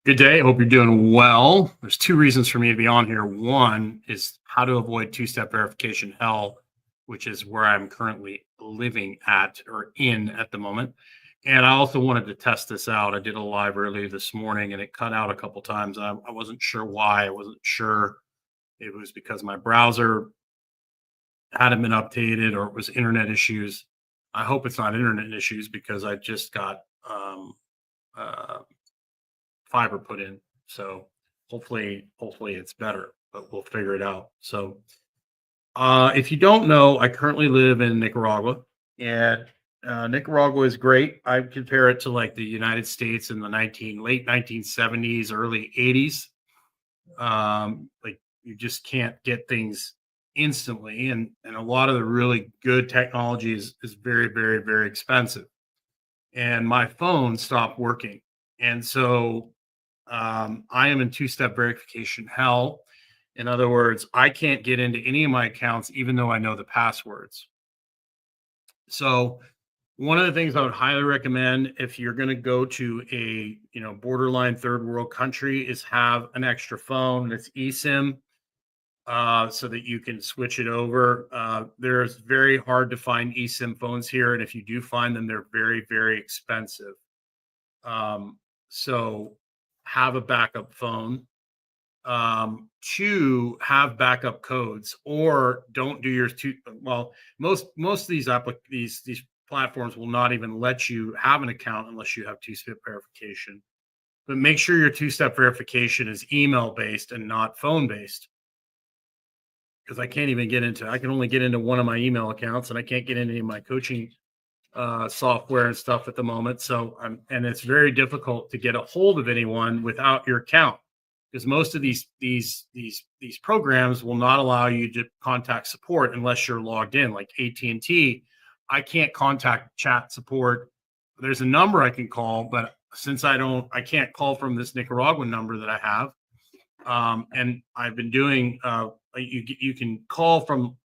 Good day. Hope you're doing well. There's two reasons for me to be on here. One is how to avoid two-step verification hell, which is where I'm currently living at or in at the moment. And I also wanted to test this out. I did a live earlier this morning and it cut out a couple times. I wasn't sure why. I wasn't sure it was because my browser hadn't been updated or it was internet issues. I hope it's not internet issues because I just got uh, fiber put in. So hopefully it's better, but we'll figure it out. So if you don't know, I currently live in Nicaragua, and Nicaragua is great. I compare it to like the United States in the 1970s, early 80s. Like you just can't get things instantly, and a lot of the really good technology is very expensive. And my phone stopped working, and so I am in two-step verification hell. In other words, I can't get into any of my accounts even though I know the passwords. So one of the things I would highly recommend if you're going to go to a borderline third world country is have an extra phone that's eSIM, so that you can switch it over. There's very hard to find eSIM phones here, and if you do find them, they're very expensive. So have a backup phone. To have backup codes, or don't do yours too well. Most of these platforms will not even let you have an account unless you have two-step verification. But make sure your two-step verification is email based and not phone based, because I can only get into one of my email accounts, and I can't get into any of my coaching software and stuff at the moment. So and it's very difficult to get a hold of anyone without your account, because most of these programs will not allow you to contact support unless you're logged in. Like AT&T, I can't contact chat support. There's a number I can call, but since I can't call from this Nicaraguan number that I have. And I've been doing you can call from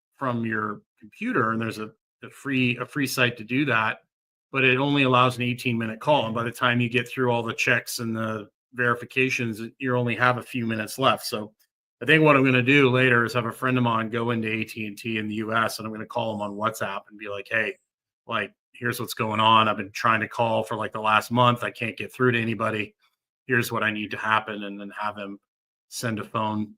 your computer, and there's a free site to do that, but it only allows an 18-minute call, and by the time you get through all the checks and the verifications, you only have a few minutes left. So I think what I'm going to do later is have a friend of mine go into AT&T in the US, and I'm going to call him on WhatsApp and be like, hey, like, here's what's going on. I've been trying to call for like the last month. I can't get through to anybody. Here's what I need to happen. And then have him send a phone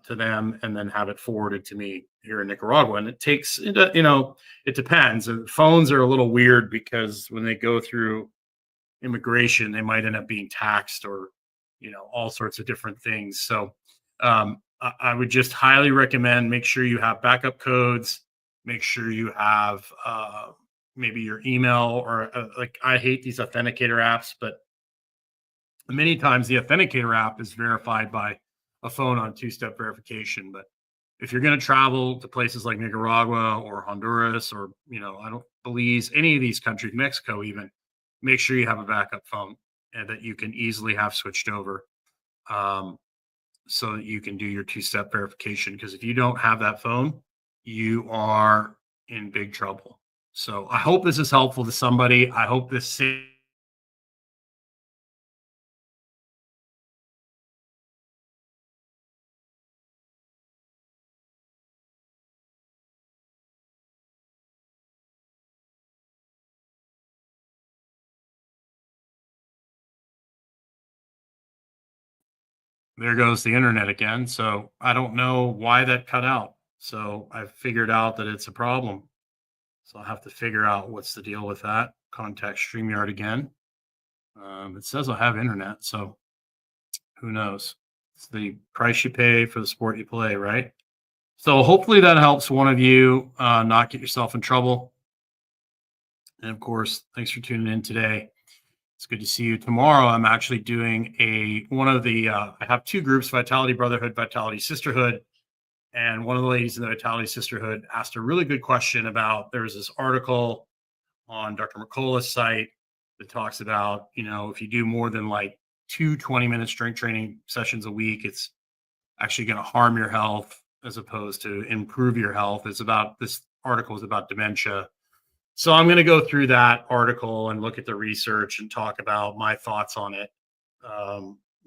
to them and then have it forwarded to me here in Nicaragua. And it takes, it depends. And phones are a little weird because when they go through immigration, they might end up being taxed, or all sorts of different things. So I would just highly recommend, make sure you have backup codes, make sure you have maybe your email, or like, I hate these authenticator apps, but many times the authenticator app is verified by a phone on two-step verification. But if you're going to travel to places like Nicaragua or Honduras, or I don't Belize, any of these countries, Mexico even, make sure you have a backup phone and that you can easily have switched over, so that you can do your two-step verification. Because if you don't have that phone, you are in big trouble. So I hope this is helpful to somebody. I hope this. There goes the internet again. So I don't know why that cut out. So I've figured out that it's a problem. So I'll have to figure out what's the deal with that. Contact StreamYard again. It says I have internet, so who knows? It's the price you pay for the sport you play, right? So hopefully that helps one of you not get yourself in trouble. And of course, thanks for tuning in today. It's good to see you. Tomorrow, I'm actually doing I have two groups: Vitality Brotherhood, Vitality Sisterhood. And one of the ladies in the Vitality Sisterhood asked a really good question about, there's this article on Dr. McCullough's site that talks about, if you do more than like 20-minute strength training sessions a week, it's actually going to harm your health as opposed to improve your health. This article is about dementia. So I'm going to go through that article and look at the research and talk about my thoughts on it.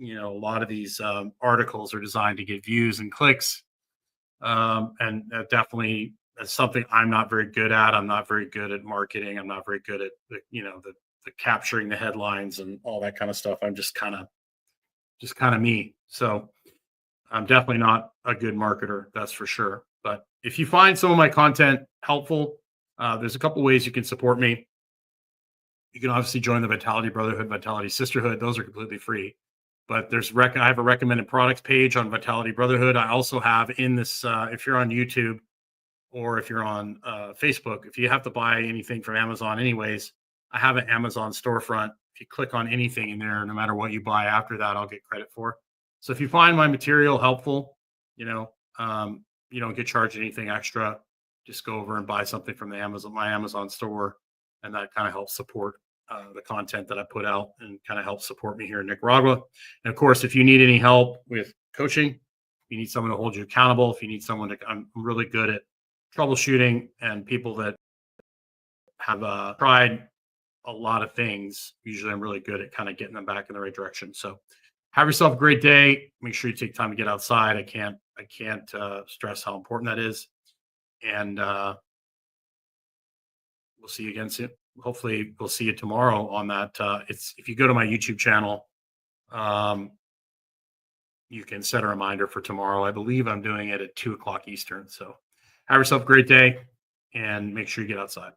a lot of these articles are designed to get views and clicks. And definitely that's something I'm not very good at. I'm not very good at marketing. I'm not very good at the capturing the headlines and all that kind of stuff. I'm just kind of me. So I'm definitely not a good marketer, that's for sure. But if you find some of my content helpful, there's a couple ways you can support me. You can obviously join the Vitality Brotherhood, Vitality Sisterhood. Those are completely free. But I have a recommended products page on Vitality Brotherhood. I also have in this, if you're on YouTube or if you're on Facebook, if you have to buy anything from Amazon, anyways, I have an Amazon storefront. If you click on anything in there, no matter what you buy after that, I'll get credit for. So if you find my material helpful, you don't get charged anything extra. Just go over and buy something from my Amazon store, and that kind of helps support the content that I put out and kind of helps support me here in Nicaragua. And of course, if you need any help with coaching, if you need someone to hold you accountable, if you need someone to, I'm really good at troubleshooting, and people that have tried a lot of things, usually I'm really good at kind of getting them back in the right direction. So have yourself a great day. Make sure you take time to get outside. I can't stress how important that is. And we'll see you again soon. Hopefully we'll see you tomorrow on that. If you go to my YouTube channel, you can set a reminder for tomorrow. I believe I'm doing it at 2 o'clock Eastern. So have yourself a great day and make sure you get outside.